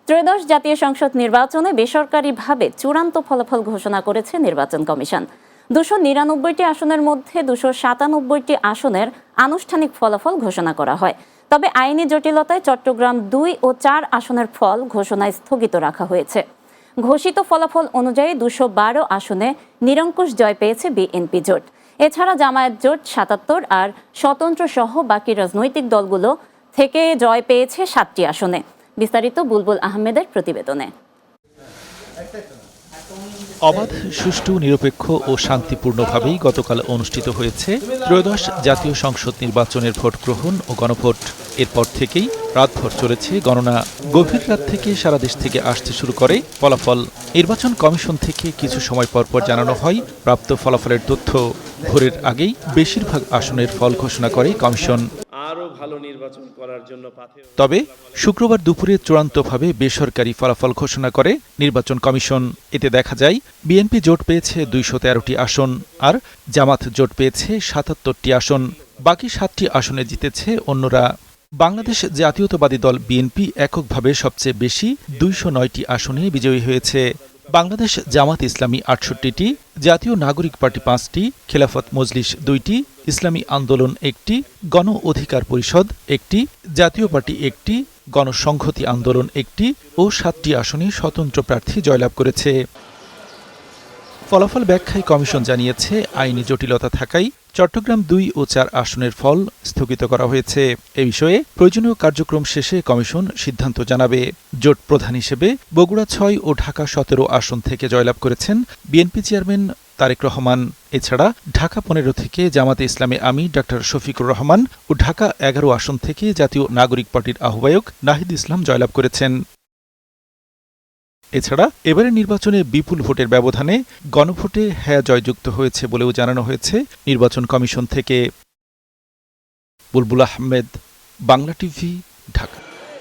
ত্রয়োদশ জাতীয় সংসদ নির্বাচনে বেসরকারিভাবে চূড়ান্ত ফলাফল ঘোষণা করেছে নির্বাচন কমিশন। 299টি আসনের মধ্যে 297টি আসনের আনুষ্ঠানিক ফলাফল ঘোষণা করা হয়। তবে আইনি জটিলতায় চট্টগ্রাম 2 ও 4 আসনের ফল ঘোষণায় স্থগিত রাখা হয়েছে। ঘোষিত ফলাফল অনুযায়ী 212 আসনে নিরঙ্কুশ জয় পেয়েছে বিএনপি জোট। এছাড়া জামায়াত জোট 77 আর স্বতন্ত্র সহ বাকি রাজনৈতিক দলগুলো থেকে জয় পেয়েছে 7টি আসনে। বিস্তারিত বুলবুল আহমেদের প্রতিবেদনে। অবাধ, সুষ্ঠু, নিরপেক্ষ ও শান্তিপূর্ণভাবেই গতকাল অনুষ্ঠিত হয়েছে ত্রয়োদশ জাতীয় সংসদ নির্বাচনের ভোট গ্রহণ ও গণভোট। এরপর থেকেই রাতভর চলেছে গণনা। গভীর রাত থেকে সারা দেশ থেকে আসতে শুরু করে ফলাফল। নির্বাচন কমিশন থেকে কিছু সময় পরপর জানানো হয় প্রাপ্ত ফলাফলের তথ্য। ভোরের আগেই বেশিরভাগ আসনের ফল ঘোষণা করে কমিশন। আরো ভালো নির্বাচন করার জন্য তবে শুক্রবার দুপুরে চূড়ান্তভাবে বেসরকারি ফলাফল ঘোষণা করে নির্বাচন কমিশন। এতে দেখা যায় বিএনপি জোট পেয়েছে 213টি আসন আর জামাত জোট পেয়েছে 77টি আসন। বাকি 7টি আসনে জিতেছে অন্যরা। বাংলাদেশ জাতীয়তাবাদী দল বিএনপি এককভাবে সবচেয়ে বেশি 209টি আসনে বিজয়ী হয়েছে। বাংলাদেশ জামাত ইসলামী 68টি, জাতীয় নাগরিক পার্টি 5টি, খেলাফত মজলিস 2টি, ইসলামী আন্দোলন 1টি, গণ অধিকার পরিষদ 1টি, জাতীয় পার্টি 1টি, গণসংহতি আন্দোলন 1টি ও 7টি আসনে স্বতন্ত্র প্রার্থী জয়লাভ করেছে। ফলাফল ব্যাখ্যায় কমিশন জানিয়েছে আইনি জটিলতা থাকায় চট্টগ্রাম 2 ও 4 আসনের ফল স্থগিত করা হয়েছে। এ বিষয়ে প্রয়োজনীয় কার্যক্রম শেষে কমিশন সিদ্ধান্ত জানাবে। জোট প্রধান হিসেবে বগুড়া 6 ও ঢাকা 17 আসন থেকে জয়লাভ করেছেন বিএনপি চেয়ারম্যান তারেক রহমান। এছাড়া ঢাকা 15 থেকে জামাতে ইসলামী আমির ডক্টর শফিকুর রহমান ও ঢাকা 11 আসন থেকে জাতীয় নাগরিক পার্টির আহ্বায়ক নাহিদ ইসলাম জয়লাভ করেছেন। এছাড়া এবারের নির্বাচনে বিপুল ভোটের ব্যবধানে গণভোটে হ্যাঁ জয়যুক্ত হয়েছে বলেও জানানো হয়েছে নির্বাচন কমিশন থেকে। বুলবুল আহমেদ, বাংলা টিভি, ঢাকা।